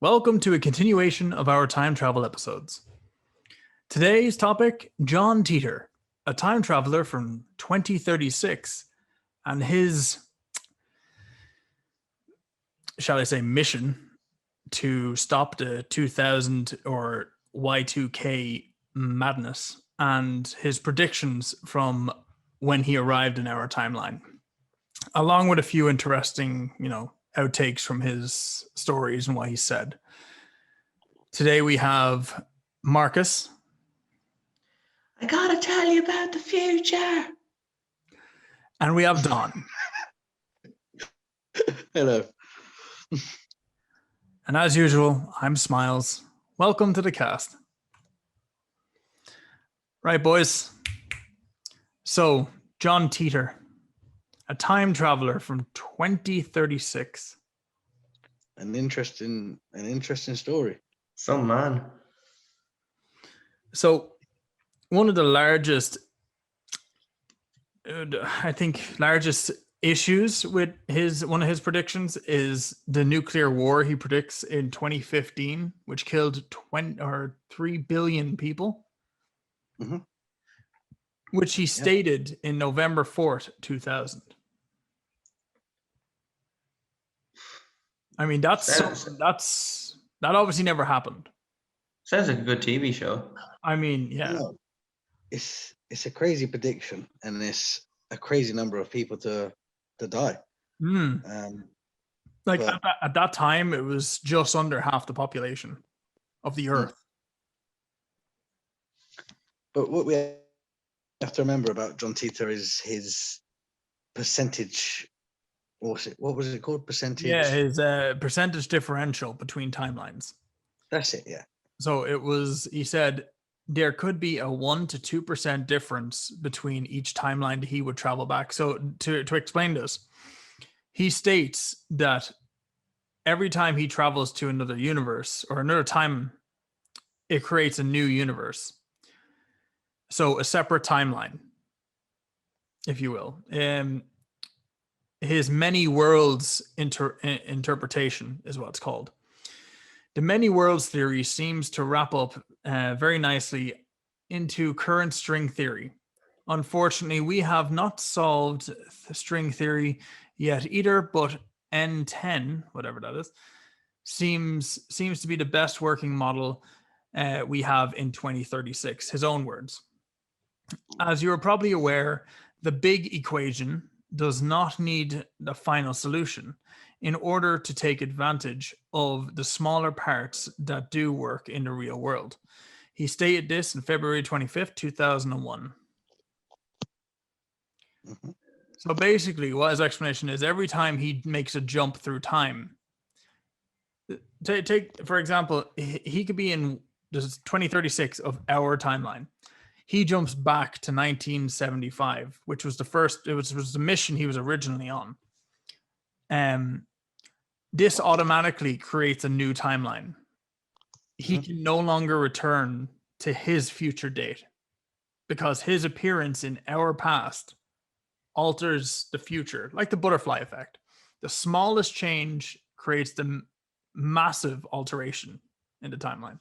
Welcome to a continuation of our time travel episodes. Today's topic, John Titor, a time traveler from 2036, and his, shall I say, mission to stop the 2000 or Y2K madness and his predictions from when he arrived in our timeline, along with a few interesting, outtakes from his stories and what he said. Today we have Marcus. I gotta tell you about the future. And we have Don. Hello. And as usual, I'm Smiles. Welcome to the cast. Right, boys. So, John Titor, a time traveler from 2036. An interesting story. Some man. So, one of the largest issues with one of his predictions is the nuclear war he predicts in 2015, which killed 3 billion people, which he stated in November 4th, 2000. I mean, that obviously never happened. Sounds like a good TV show. I mean, yeah. No, it's a crazy prediction, and it's a crazy number of people to die. At that time, it was just under half the population of the Earth. But what we have to remember about John Titor is his percentage. What was it called? Percentage? Yeah, his percentage differential between timelines. That's it, yeah. So he said there could be a 1 to 2% difference between each timeline that he would travel back. So to explain this, he states that every time he travels to another universe or another time, it creates a new universe. So a separate timeline, if you will. His many worlds interpretation is what it's called. The many worlds theory seems to wrap up very nicely into current string theory. Unfortunately, we have not solved the string theory yet either, but N10, whatever that is, seems to be the best working model we have in 2036, his own words. As you're probably aware, the big equation does not need the final solution in order to take advantage of the smaller parts that do work in the real world. He stated this in February 25th, 2001. So basically, what his explanation is, every time he makes a jump through time, take for example, he could be in this 2036 of our timeline. He jumps back to 1975, which was was the mission he was originally on. This automatically creates a new timeline. He can no longer return to his future date because his appearance in our past alters the future, like the butterfly effect. The smallest change creates the massive alteration in the timeline.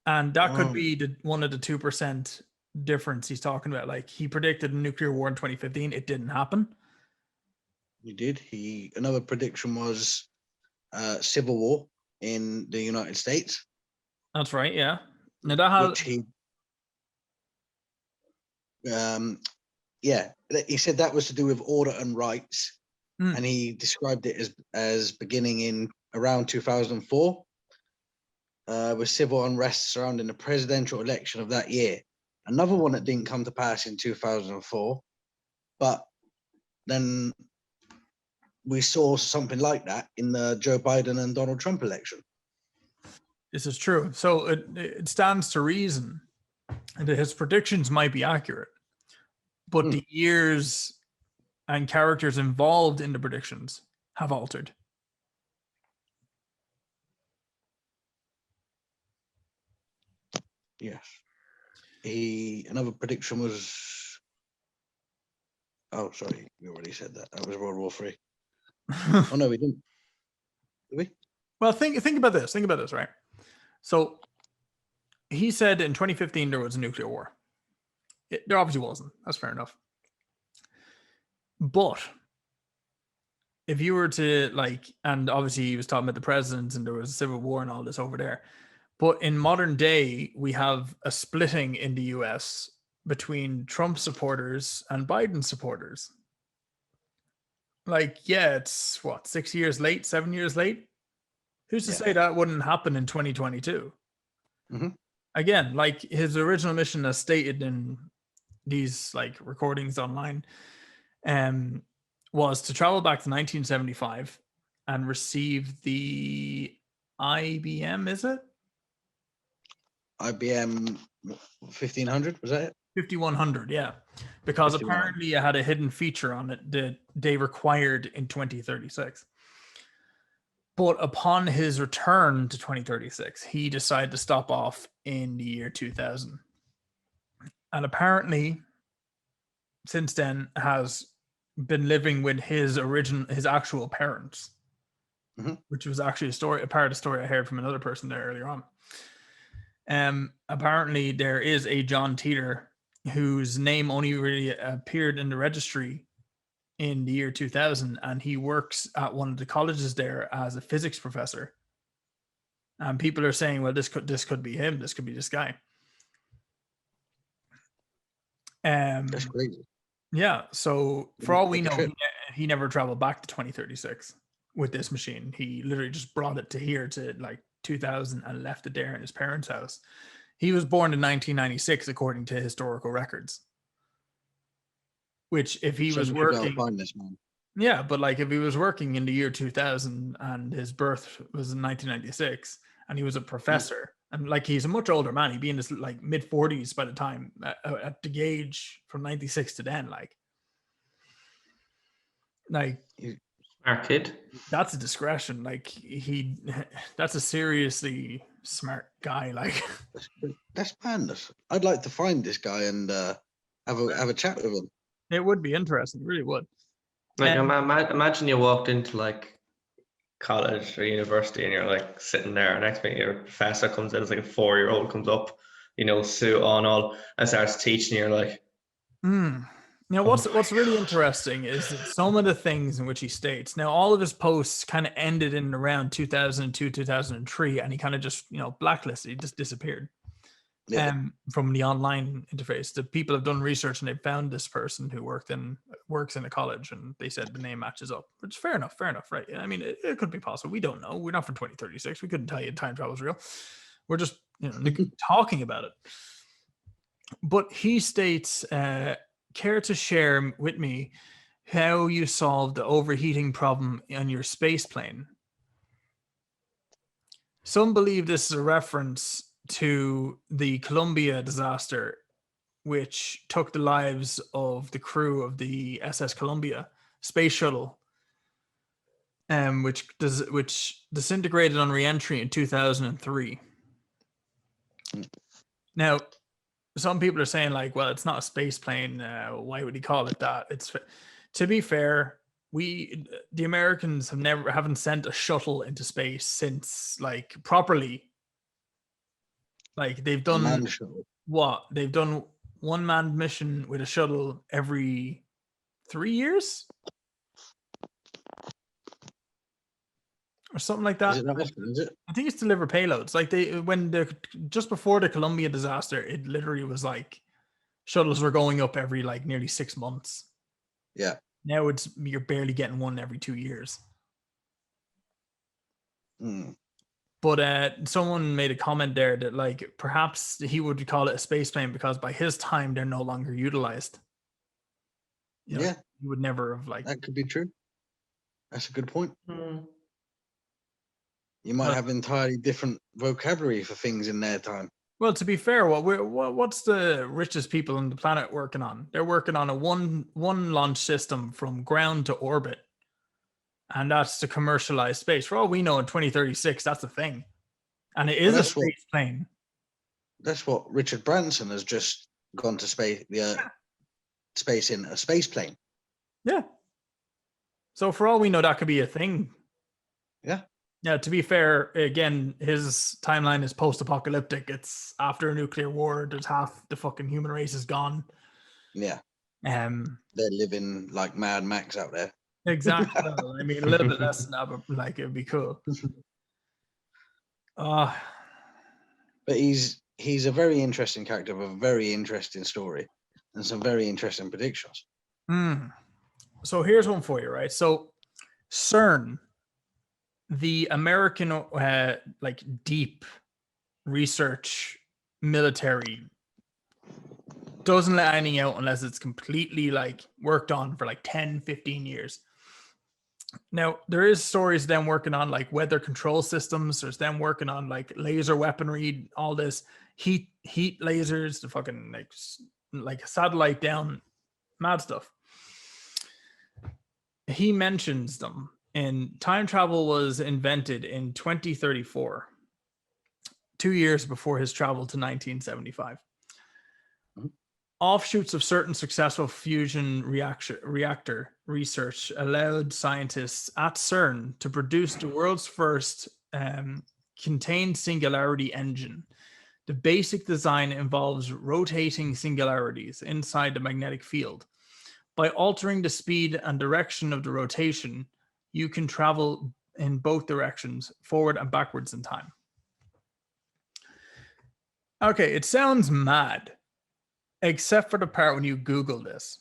And that could be one of the 2% difference he's talking about. Like, he predicted a nuclear war in 2015. It didn't happen. He did. Another prediction was civil war in the United States. That's right, yeah. Now that he said that was to do with order and rights, and he described it as beginning in around 2004. With civil unrest surrounding the presidential election of that year. Another one that didn't come to pass in 2004, but then we saw something like that in the Joe Biden and Donald Trump election. This is true. So it stands to reason that his predictions might be accurate, but the years and characters involved in the predictions have altered. Yes. Another prediction was. Oh, sorry, we already said that. That was World War III. Oh no, we didn't. Did we? Well, think about this. Think about this, right? So he said in 2015 there was a nuclear war. There obviously wasn't. That's fair enough. But if you were to like, and obviously he was talking about the presidents and there was a civil war and all this over there. But in modern day, we have a splitting in the US between Trump supporters and Biden supporters. Like, yeah, it's what, 6 years late, 7 years late? Who's to say that wouldn't happen in 2022? Mm-hmm. Again, like his original mission, as stated in these like recordings online, was to travel back to 1975 and receive the IBM, is it? IBM 1500, was that it? 5100, yeah. Because 5100. apparently it had a hidden feature on it that they required in 2036. But upon his return to 2036, he decided to stop off in the year 2000. And apparently, since then, has been living with his actual parents, which was actually a part of the story I heard from another person there earlier on. Apparently, there is a John Titor whose name only really appeared in the registry in the year 2000, and he works at one of the colleges there as a physics professor. And people are saying, well, this could be him. This could be this guy. That's crazy. Yeah. So for all we know, he never traveled back to 2036 with this machine. He literally just brought it to here to like 2000 and left it there in his parents' house. He was born in 1996, according to historical records. Which, if he was working, find this man. Yeah, but like if he was working in the year 2000 and his birth was in 1996 and he was a professor, and like he's a much older man, he'd be in his like mid 40s by the time at the age from 96 to then, like smart kid. That's a discretion. Like that's a seriously smart guy. Like that's madness. I'd like to find this guy and have a chat with him. It would be interesting. It really would. Like imagine you walked into like college or university and you're like sitting there, and next thing your professor comes in, it's like a 4-year-old comes up, suit on all, and starts teaching. You're like, Now, what's really interesting is that some of the things in which he states. Now, all of his posts kind of ended in around 2002, 2003, and he kind of just blacklisted. He just disappeared. From the online interface. The people have done research and they found this person who works in a college, and they said the name matches up, which is fair enough, right? I mean, it could be possible. We don't know. We're not from 2036. We couldn't tell you time travel is real. We're just talking about it. But he states, care to share with me how you solved the overheating problem on your space plane? Some believe this is a reference to the Columbia disaster, which took the lives of the crew of the SS Columbia space shuttle, which disintegrated on re-entry in 2003. Now, some people are saying like, well, it's not a space plane. Why would he call it that? To be fair, the Americans haven't sent a shuttle into space since like properly. Like they've done what? They've done one manned mission with a shuttle every 3 years? Or something like that. Is it that often, is it? I think it's deliver payloads. Like just before the Columbia disaster, it literally was like shuttles were going up every like nearly 6 months. Yeah. Now you're barely getting one every 2 years. But someone made a comment there that like perhaps he would call it a space plane because by his time they're no longer utilized. He would never have like that could be true. That's a good point. You might have entirely different vocabulary for things in their time. Well, to be fair, what's the richest people on the planet working on? They're working on a one launch system from ground to orbit. And that's to commercialize space. For all we know, in 2036, that's a thing. And it is a space plane. That's what Richard Branson has just gone to space, space in a space plane. Yeah. So for all we know, that could be a thing. Yeah. Yeah, to be fair, again, his timeline is post-apocalyptic. It's after a nuclear war. There's half the fucking human race is gone. Yeah. Um, They're living like Mad Max out there. exactly. Well, I mean, a little bit less than that, but like it'd be cool. Uh But he's a very interesting character with a very interesting story and some very interesting predictions. So here's one for you, right? So CERN, the American like deep research military, doesn't let anything out unless it's completely like worked on for like 10, 15 years. Now, there is stories of them working on like weather control systems. There's them working on like laser weaponry, all this heat lasers, the fucking like a satellite down, mad stuff. He mentions them, and time travel was invented in 2034, 2 years before his travel to 1975. Offshoots of certain successful fusion reactor research allowed scientists at CERN to produce the world's first contained singularity engine. The basic design involves rotating singularities inside the magnetic field. By altering the speed and direction of the rotation, you can travel in both directions, forward and backwards in time. Okay, it sounds mad, except for the part when you Google this,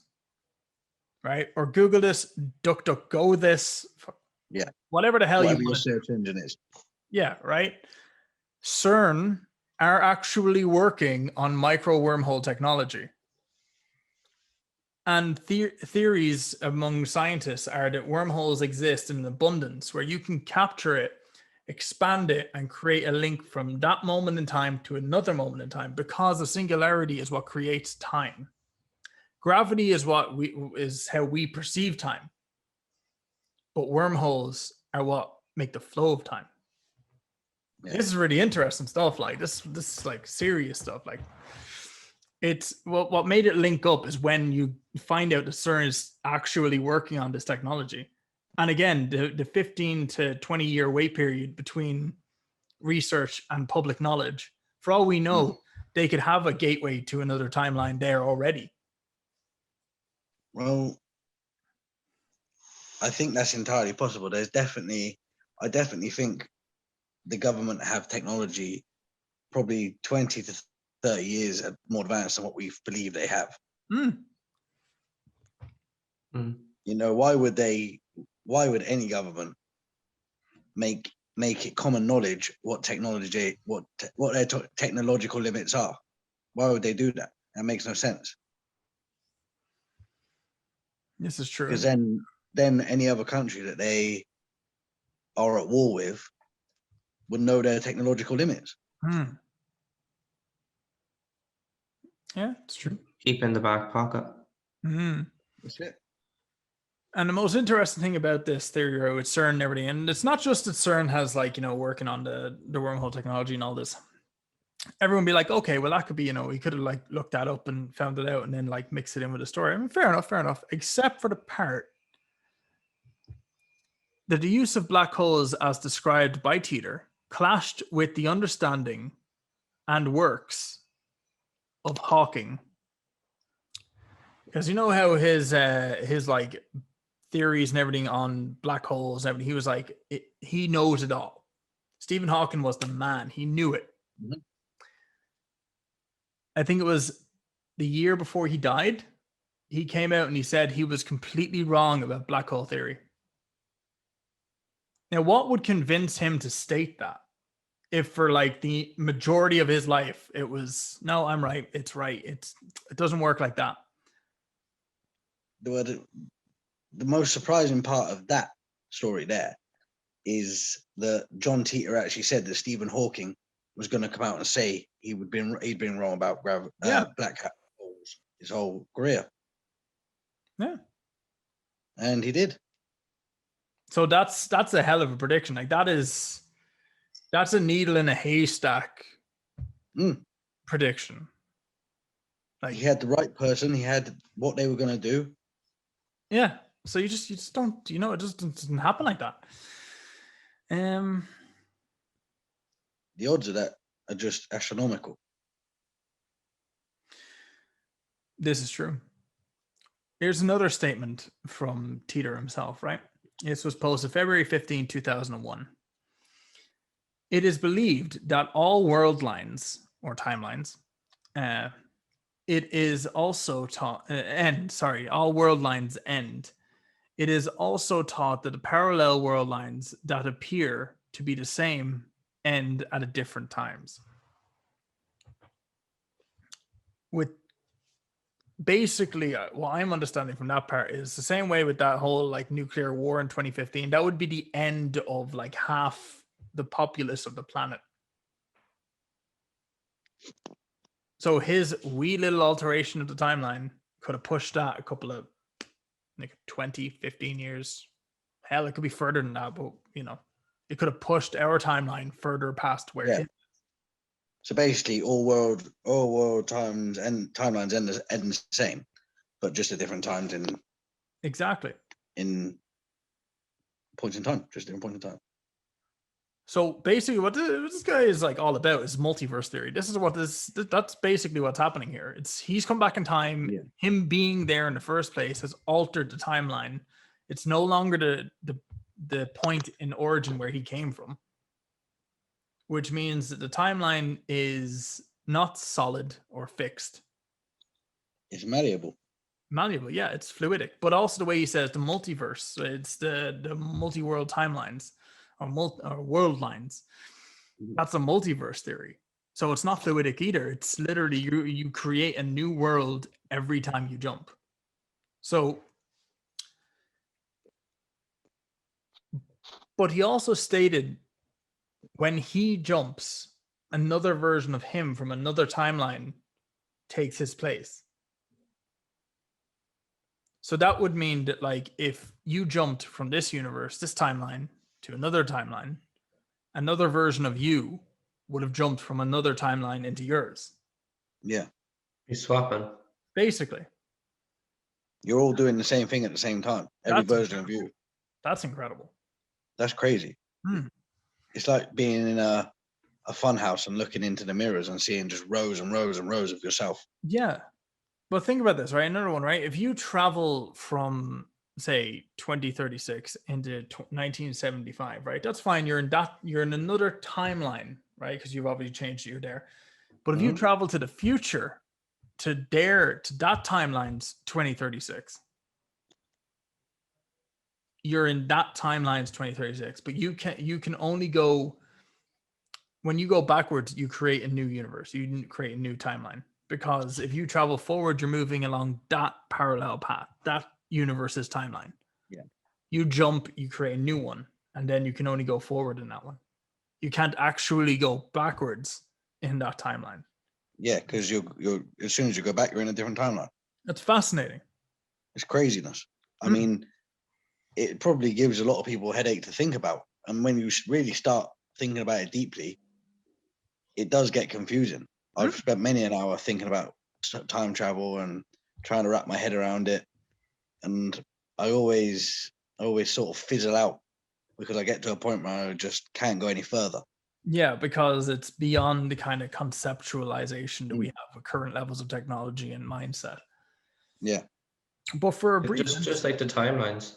right? Or Google this, DuckDuckGo this, Yeah. whatever the hell Whatever you your want to do. search engine is. Yeah, right? CERN are actually working on micro wormhole technology. And theories among scientists are that wormholes exist in abundance where you can capture it, expand it, and create a link from that moment in time to another moment in time, because the singularity is what creates time. Gravity is how we perceive time. But wormholes are what make the flow of time. Yeah. This is really interesting stuff. Like this is like serious stuff. Like it's what made it link up is when you find out that CERN is actually working on this technology. And again, the 15 to 20 year wait period between research and public knowledge, for all we know, they could have a gateway to another timeline there already. Well, I think that's entirely possible. I definitely think the government have technology probably 20 to 30 years more advanced than what we believe they have. You know, why would any government make it common knowledge what technology, what their technological limits are? Why would they do that? That makes no sense. This is true. Because then any other country that they are at war with would know their technological limits. Yeah, it's true. Keep in the back pocket. That's it. And the most interesting thing about this theory with CERN and everything, and it's not just that CERN has like, you know, working on the wormhole technology and all this. Everyone be like, okay, well, that could be, you know, he could have like looked that up and found it out and then like mix it in with the story. I mean, fair enough, except for the part that the use of black holes as described by Titor clashed with the understanding and works of Hawking. Because you know how his like theories and everything on black holes and everything, he was like, he knows it all. Stephen Hawking was the man. He knew it. I think it was the year before he died, he came out and he said he was completely wrong about black hole theory. Now, what would convince him to state that? If for like the majority of his life, it was, no, I'm right. It's right. It doesn't work like that. The most surprising part of that story there is that John Titor actually said that Stephen Hawking was going to come out and say he'd been wrong about black holes his whole career. Yeah. And he did. So that's a hell of a prediction. Like that's a needle in a haystack prediction. Like he had the right person. He had what they were going to do. Yeah. So you just don't, it just doesn't happen like that. The odds of that are just astronomical. This is true. Here's another statement from Titor himself, right? This was posted February 15, 2001. It is believed that all world lines or timelines, it is also taught, all world lines end. It is also taught that the parallel world lines that appear to be the same end at a different times. With basically what I'm understanding from that part is the same way with that whole like nuclear war in 2015. That would be the end of like half the populace of the planet. So his wee little alteration of the timeline could have pushed that a couple of like 20, 15 years. Hell, it could be further than that, but it could have pushed our timeline further past where Yeah. it. So basically, all world timelines end the same, but just at different times Exactly. in points in time, just different points in time. So basically, what this guy is like all about is multiverse theory. This is what that's basically what's happening here. He's come back in time. Yeah. Him being there in the first place has altered the timeline. It's no longer the point in origin where he came from, which means that the timeline is not solid or fixed. It's malleable. Malleable, yeah, it's fluidic, but also the way he says the multiverse, it's the multi-world timelines or world lines. That's a multiverse theory. So it's not fluidic either. It's literally you create a new world every time you jump. So, but he also stated when he jumps, another version of him from another timeline takes his place. So that would mean that like if you jumped from this universe, this timeline to another timeline, another version of you would have jumped from another timeline into yours. Yeah. He's swapping. Basically. You're all doing the same thing at the same time. Every version of you. That's incredible. That's crazy. Hmm. It's like being in a fun house and looking into the mirrors and seeing just rows and rows and rows of yourself. Yeah. But think about this, right? Another one, right? If you travel from, say, 2036 into 1975, right? That's fine. You're in another timeline, right? Because you've obviously changed, you're there. But if you travel to the future, to that timeline's 2036, you're in that timeline's 2036. But you can only go, when you go backwards, you create a new universe. You create a new timeline. Because if you travel forward, you're moving along that parallel path, that universe's timeline. Yeah. You jump, you create a new one, and then you can only go forward in that one. You can't actually go backwards in that timeline. Yeah, because you're as soon as you go back, you're in a different timeline. That's fascinating. It's craziness. I mean, it probably gives a lot of people a headache to think about. And when you really start thinking about it deeply, it does get confusing. I've spent many an hour thinking about time travel and trying to wrap my head around it. And I always sort of fizzle out because I get to a point where I just can't go any further. Yeah, because it's beyond the kind of conceptualization that we have with current levels of technology and mindset. Yeah. But for a brief, Just like the timelines,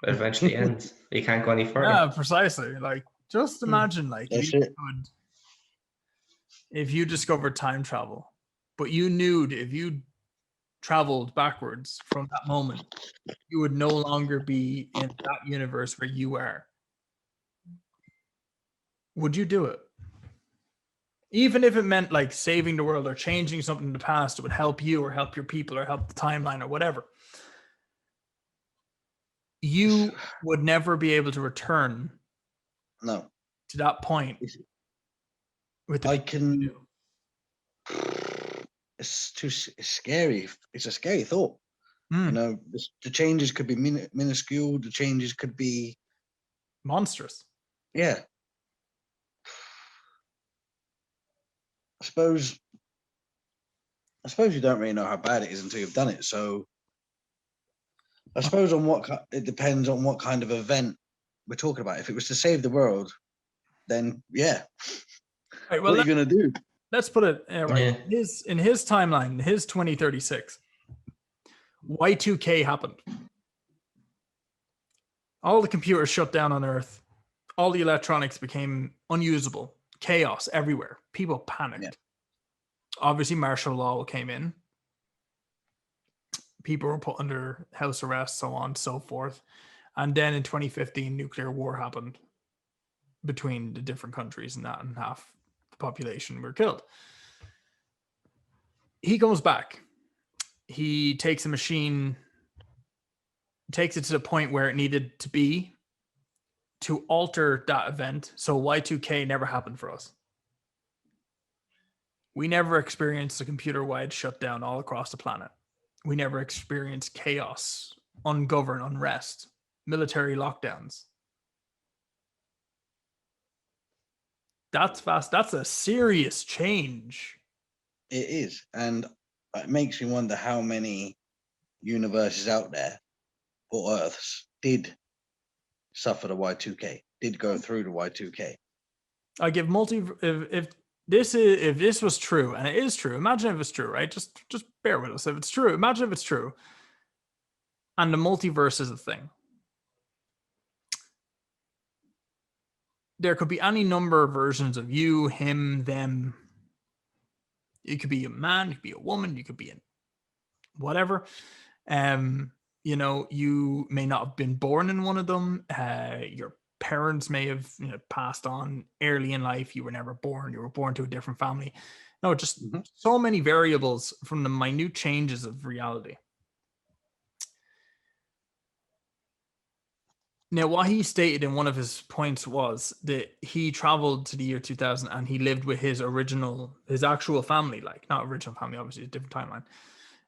it eventually ends. You can't go any further. yeah, precisely. Like, just imagine, like, if you discovered time travel, but you knew that if you traveled backwards from that moment, you would no longer be in that universe where you are. Would you do it? Even if it meant like saving the world or changing something in the past that would help you or help your people or help the timeline or whatever. You would never be able to return No. to that point. It's scary. It's a scary thought. You know, the changes could be minuscule. The changes could be monstrous. Yeah. I suppose you don't really know how bad it is until you've done it. So I suppose it depends on what kind of event we're talking about. If it was to save the world, then yeah. Right, well, What are you gonna do? let's put it right. Yeah. In his timeline, his 2036, Y2K happened. All the computers shut down on Earth. All the electronics became unusable. Chaos everywhere. People panicked. Yeah. Obviously, martial law came in. People were put under house arrest, so on and so forth. And then in 2015, nuclear war happened between the different countries, and that, and half the population were killed. He comes back. He takes a machine, takes it to the point where it needed to be to alter that event. So Y2K never happened for us. We never experienced a computer-wide shutdown all across the planet. We never experienced chaos, ungoverned unrest, military lockdowns. That's fast. That's a serious change. It is, and it makes me wonder how many universes out there or Earths did suffer the Y2K, did go through the Y2K. I give if this was true, and it is true. Imagine if it's true, right? Just bear with us. If it's true, imagine if it's true, and the multiverse is a thing. There could be any number of versions of you, him, them. It could be a man, it could be a woman, you could be in whatever. You know, you may not have been born in one of them. Your parents may have passed on early in life. You were never born. You were born to a different family. No, just so many variables from the minute changes of reality. Now, what he stated in one of his points was that he traveled to the year 2000 and he lived with his actual family, like not original family, obviously a different timeline.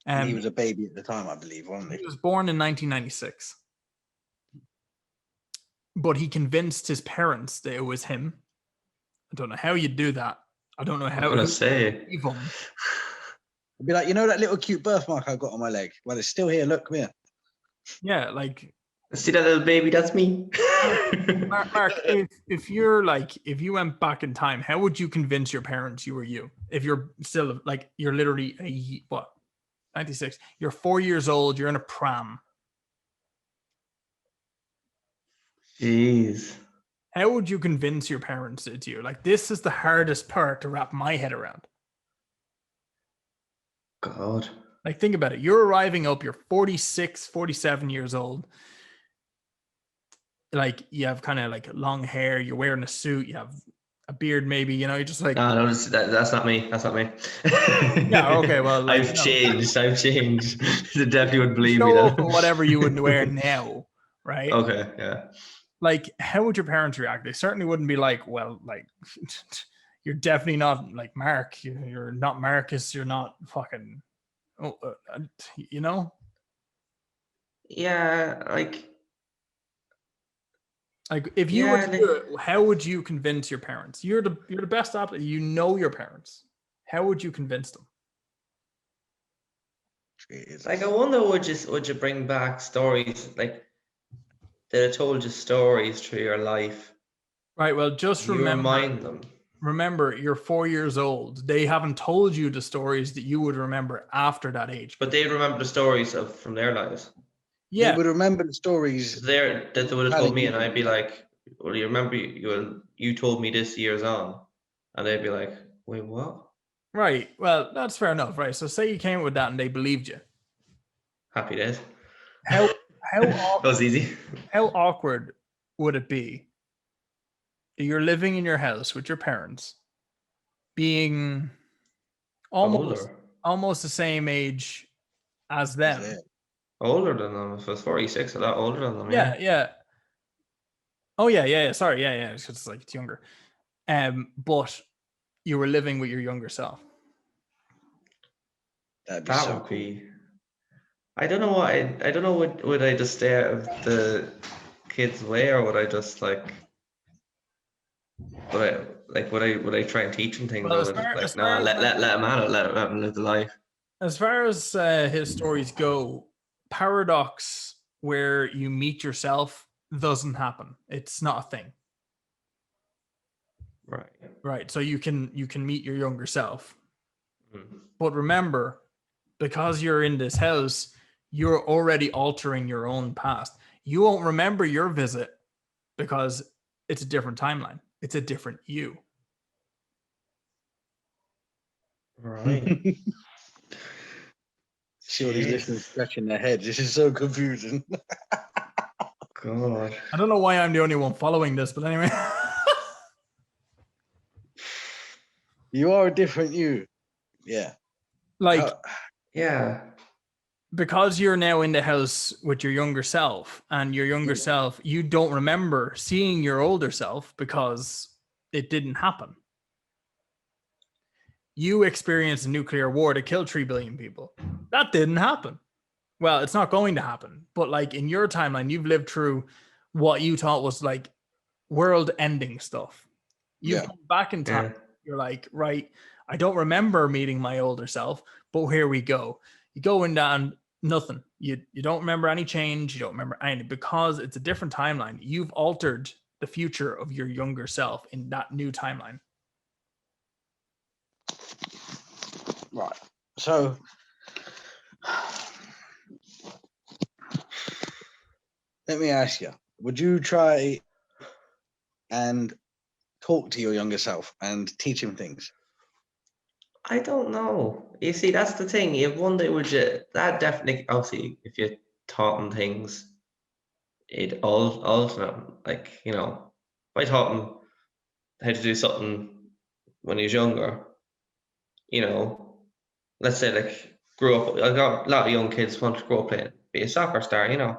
And he was a baby at the time, I believe, wasn't he? He was born in 1996. But he convinced his parents that it was him. I don't know how you do that. I don't know how. I'm gonna say. It'd be like, you know that little cute birthmark I got on my leg? Well, it's still here. Look, come here. Yeah, like. See that little baby? That's me. Mark, if you went back in time, how would you convince your parents you were you? If you're still like, you're literally 96. You're 4 years old. You're in a pram. Jeez. How would you convince your parents it's you? Like, this is the hardest part to wrap my head around. God. Like, think about it. You're arriving up. You're 46, 47 years old. Like, you have kind of like long hair. You're wearing a suit. You have a beard, maybe. You're just like. No, that's not me. That's not me. Yeah. Okay. Well, like, I've changed. They definitely would believe me. That. Whatever you would wear now, right? Okay. Yeah. Like, how would your parents react? They certainly wouldn't be like, well, like, you're definitely not like Mark. You're not Marcus. You're not fucking, Yeah, like if you were to do it, how would you convince your parents? You're the best athlete. You know your parents. How would you convince them? Like, I wonder, would you bring back stories like that told you stories through your life? Right. Well, just remind them. Remember, you're 4 years old. They haven't told you the stories that you would remember after that age. But they remember the stories from their lives. Yeah, they would remember the stories that they would have told me, and I'd be like, "Well, you remember you told me this years on," and they'd be like, "Wait, what?" Right. Well, that's fair enough. Right. So, say you came with that and they believed you. Happy days. How awkward, that was easy. How awkward would it be? You're living in your house with your parents, being almost the same age as them. Older than them. If I was 46, a lot older than them. Yeah. Oh yeah. Sorry, yeah. It's like it's younger. But you were living with your younger self. That'd be so cool. Be. I don't know what I don't know. Would I just stay out of the kids' way, or would I just like? Would I try and teach them things? Well, or let them at it, let them live the life. As far as his stories go, Paradox where you meet yourself doesn't happen. It's not a thing. Right. Right. So you can meet your younger self. Mm. But remember, because you're in this house, you're already altering your own past. You won't remember your visit because it's a different timeline. It's a different you. Right. See all these listeners Jeez. scratching their heads. This is so confusing. God. I don't know why I'm the only one following this, but anyway. You are a different you. Yeah. Like, How- Yeah. because you're now in the house with your younger self, and your younger self, you don't remember seeing your older self because it didn't happen. You experienced a nuclear war to kill 3 billion people. That didn't happen. Well, it's not going to happen. But like in your timeline, you've lived through what you thought was like world ending stuff. You Yeah. come back in time. Yeah. You're like, right, I don't remember meeting my older self, but here we go. You go in down nothing. You don't remember any change. You don't remember anything because it's a different timeline. You've altered the future of your younger self in that new timeline. Right. So let me ask you, would you try and talk to your younger self and teach him things? I don't know. You see, that's the thing. If one day would you, that definitely, obviously, if you taught him things, it all ultimately, like, you know, if I taught him how to do something when he was younger, you know, let's say like grew up, I got a lot of young kids want to grow up playing, be a soccer star, you know.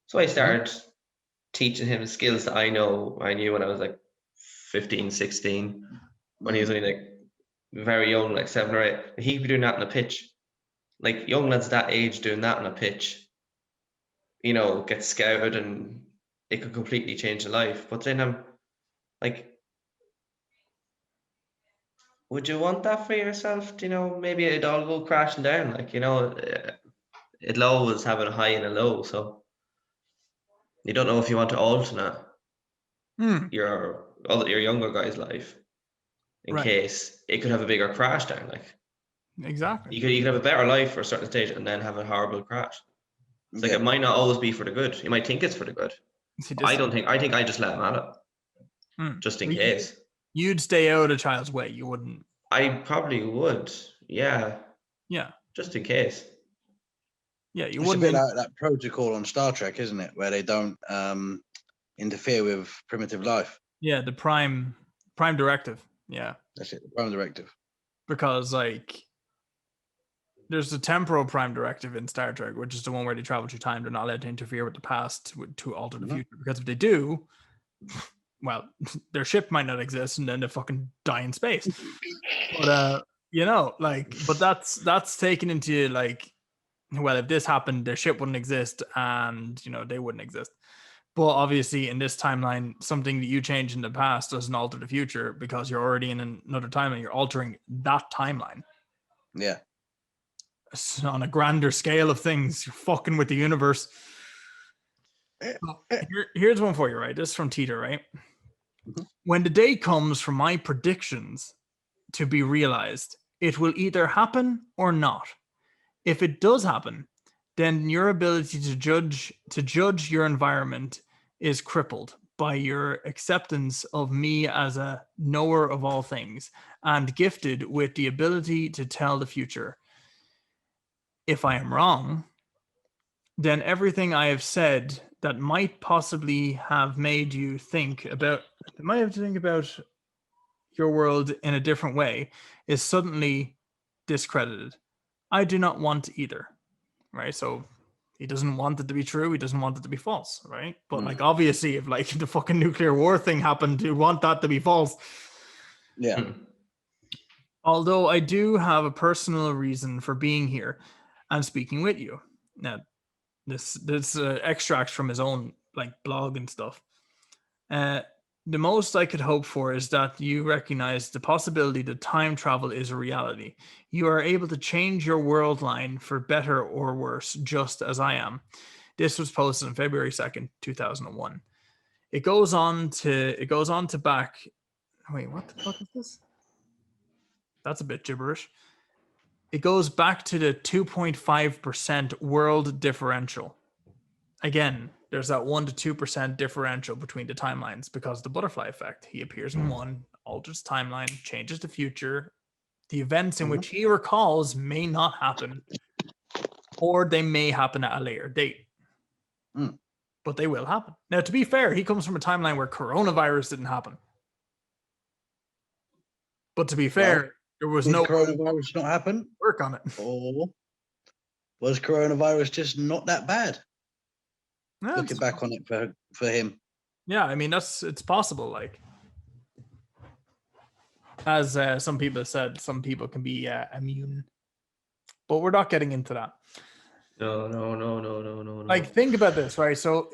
So I started teaching him skills that I knew when I was like 15, 16, when he was only like very young, like 7 or 8. He could be doing that on a pitch. Like young lads that age doing that on a pitch, you know, get scouted and it could completely change their life. But then I'm like, would you want that for yourself? You know, maybe it'd all go crashing down. Like, you know, it'll always have a high and a low. So you don't know if you want to alternate your younger guy's life in Right. case it could have a bigger crash down. Like Exactly. you could have a better life for a certain stage and then have a horrible crash. It's like Yeah. it might not always be for the good. You might think it's for the good. See, I don't think. I think I just let him at it, just in case. You'd stay out of child's way. You wouldn't. I probably would. Yeah, Yeah. just in case. Yeah. You It's a wouldn't. bit like that protocol on Star Trek, isn't it? Where they don't interfere with primitive life. Yeah. The prime directive. Yeah. That's it, the Prime Directive. Because like there's a temporal prime directive in Star Trek, which is the one where they travel through time. They're not allowed to interfere with the past to alter the future. Because if they do, well, their ship might not exist and then they fucking die in space. But you know, like, but that's taken into like, well, if this happened, their ship wouldn't exist and you know they wouldn't exist. But obviously, in this timeline, something that you change in the past doesn't alter the future because you're already in another timeline. You're altering that timeline. Yeah. So on a grander scale of things, you're fucking with the universe. Here's one for you, right? This is from Titor, right? When the day comes for my predictions to be realized, it will either happen or not. If it does happen, then your ability to judge your environment is crippled by your acceptance of me as a knower of all things and gifted with the ability to tell the future. If I am wrong, then everything I have said that might possibly have made you think about your world in a different way is suddenly discredited. I do not want either. Right? So he doesn't want it to be true. He doesn't want it to be false, right? But like obviously, if like the fucking nuclear war thing happened, you want that to be false. Yeah. Although I do have a personal reason for being here and speaking with you. Now, this extracts from his own like blog and stuff. The most I could hope for is that you recognize the possibility that time travel is a reality. You are able to change your world line for better or worse, just as I am. This was posted on February 2nd, 2001. It goes on to back. Wait, what the fuck is this? That's a bit gibberish. It goes back to the 2.5% world differential. Again, there's that 1 to 2% differential between the timelines because of the butterfly effect. He appears in one, alters timeline, changes the future. The events in which he recalls may not happen, or they may happen at a later date. But they will happen. Now, to be fair, he comes from a timeline where coronavirus didn't happen. But to be fair, there was Did no coronavirus not happen? work on it. Or was coronavirus just not that bad? Yeah, Looking back on it for him. yeah, I mean, it's possible. Like, as some people said, some people can be immune. But we're not getting into that. No. Like, think about this, right? So,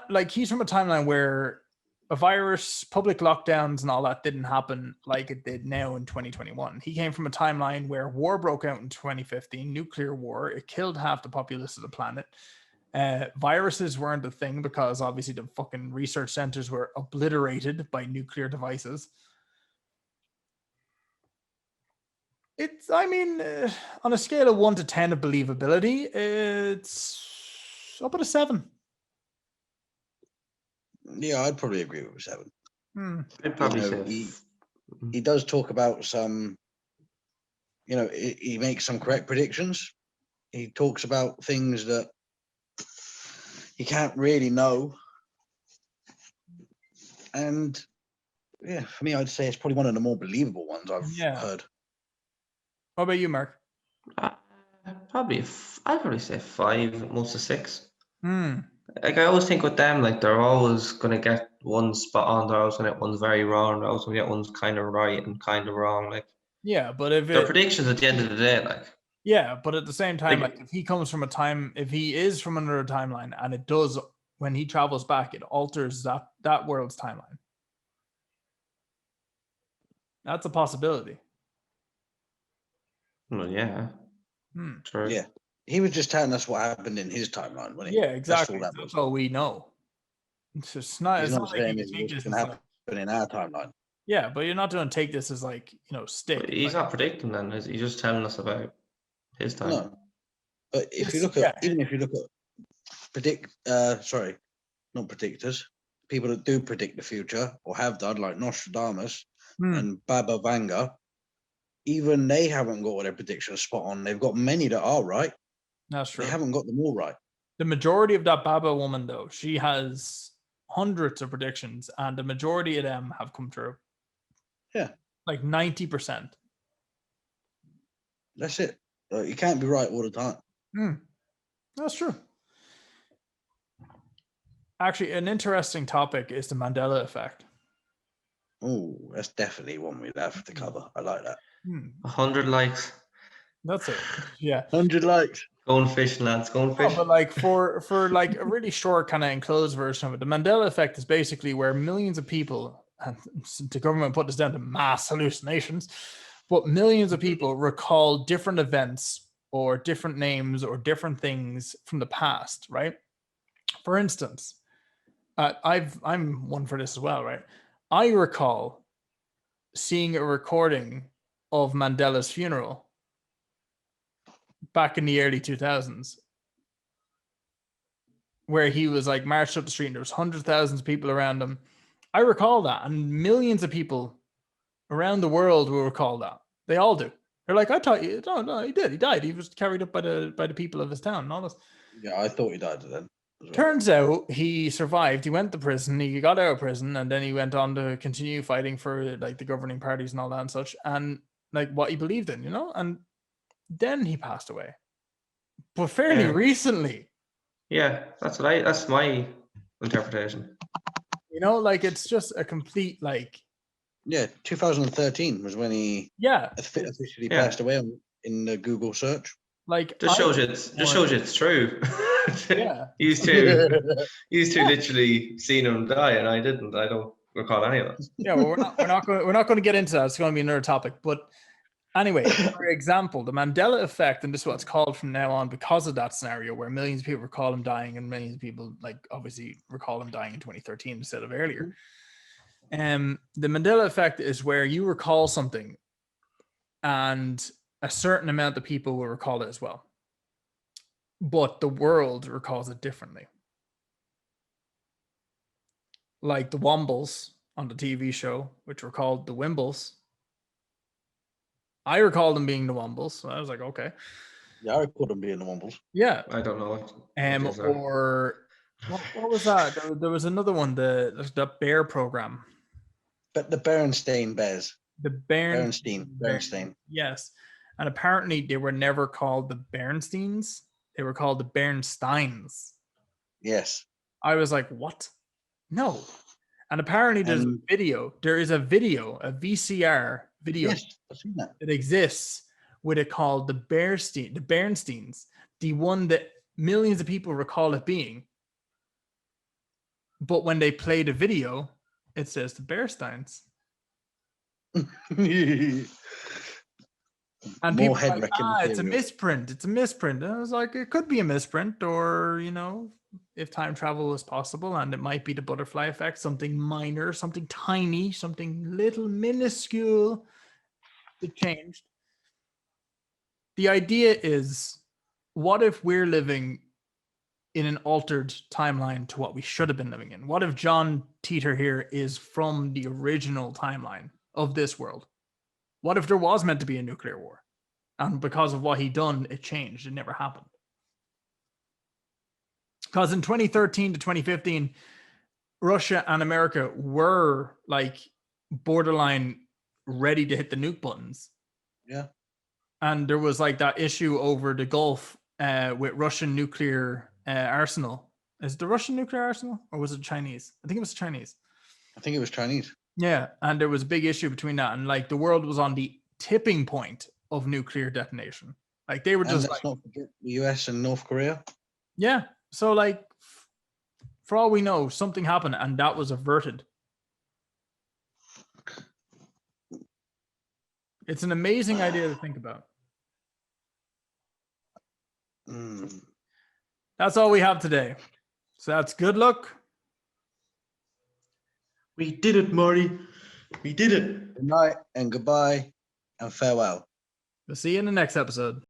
like, he's from a timeline where a virus, public lockdowns, and all that didn't happen like it did now in 2021. He came from a timeline where war broke out in 2015, nuclear war. It killed half the populace of the planet. Viruses weren't a thing because obviously the fucking research centers were obliterated by nuclear devices. It's, I mean, on a scale of 1 to 10 of believability, it's up at a 7. Yeah, I'd probably agree with 7. I'd probably You know, say he does talk about some, you know, he makes some correct predictions. He talks about things that you can't really know. And yeah, for me, I'd say it's probably one of the more believable ones I've heard. What about you, Mark? I'd probably say 5, most of 6. Like, I always think with them, like, they're always gonna get one spot on, they're always gonna get one's very wrong, they're always gonna get one's kind of right and kind of wrong. Like, yeah, but if they're predictions at the end of the day, like. Yeah, but at the same time, Like, like, if he comes from a time, if he is from another timeline, and it does, when he travels back, it alters that world's timeline. That's a possibility. Well, yeah. True. Yeah, he was just telling us what happened in his timeline, wasn't he? Yeah, exactly. That's all that was. That's all we know. It's just not. He's It's not not like saying you it's can take what's this going as to like, happen in our timeline. yeah, but you're not going to take this as like, stick. But he's like, not predicting then, he's just telling us about his time. No, but if you look yeah. at, even if you look at not predictors, people that do predict the future or have done, like Nostradamus and Baba Vanga, even they haven't got all their predictions spot on. They've got many that are right. That's true. They haven't got them all right. The majority of that Baba woman, though, she has hundreds of predictions, and the majority of them have come true. Yeah, like 90%. That's it. You can't be right all the time. That's true. Actually, an interesting topic is the Mandela effect. Oh, that's definitely one we'd have to cover. I like that. 100 likes. That's it. Yeah. 100 likes. Going fishing, lads. Going fishing. But like for like a really short kind of enclosed version of it, the Mandela effect is basically where millions of people, and the government put this down to mass hallucinations, but millions of people recall different events or different names or different things from the past, right? For instance, I'm one for this as well, right? I recall seeing a recording of Mandela's funeral back in the early 2000s, where he was like marched up the street and there was hundreds of thousands of people around him. I recall that, and millions of people around the world will recall that. They all do. They're like, I thought you. No, he did. He died. He was carried up by the people of his town and all this. Yeah, I thought he died then. Well. Turns out he survived. He went to prison. He got out of prison, and then he went on to continue fighting for like the governing parties and all that and such, and like what he believed in, And then he passed away, but fairly recently. Yeah, that's my interpretation. Like it's just a complete like. Yeah, 2013 was when he officially passed away in the Google search. Like just shows you it's true. Yeah, Used to literally seen him die, and I didn't. I don't recall any of it. Yeah, well, we're not going to get into that. It's going to be another topic. But Anyway, for example, the Mandela effect, and this is what it's called from now on because of that scenario where millions of people recall him dying and millions of people like obviously recall him dying in 2013 instead of earlier. The Mandela effect is where you recall something and a certain amount of people will recall it as well. But the world recalls it differently. Like the Wombles on the TV show, which were called the Wimbles. I recall them being the Wombles, so I was like, okay. Yeah, I recall them being the Wombles. Yeah. I don't know what these are. Or what was that? There was another one, the Bear program. But the Bernstein Bears. The Bernstein. Yes. And apparently they were never called the Bernsteins. They were called the Bernsteins. Yes. I was like, what? No. And apparently there's a video. There is a video, a VCR video Yes, I've seen that. that exists with it called the Bernsteins, the one that millions of people recall it being. But when they play the video, it says the Bearsteins. And More people are head like, wrecking it's a material. misprint. It's a misprint. And I was like, it could be a misprint, or if time travel was possible, and it might be the butterfly effect, something minor, something tiny, something little minuscule that changed. The idea is, what if we're living in an altered timeline to what we should have been living in? What if John Titor here is from the original timeline of this world? What if there was meant to be a nuclear war? And because of what he done, it changed. It never happened. Because in 2013 to 2015, Russia and America were like borderline ready to hit the nuke buttons. Yeah. And there was like that issue over the Gulf with Russian nuclear arsenal. Is it the Russian nuclear arsenal or was it Chinese? I think it was Chinese. I think it was Chinese. Yeah. And there was a big issue between that. And like the world was on the tipping point of nuclear detonation. Like they were just let's not forget the US and North Korea. Yeah. So like for all we know, something happened and that was averted. It's an amazing idea to think about. That's all we have today. So that's good luck. We did it, Marty. We did it. Good night and goodbye and farewell. We'll see you in the next episode.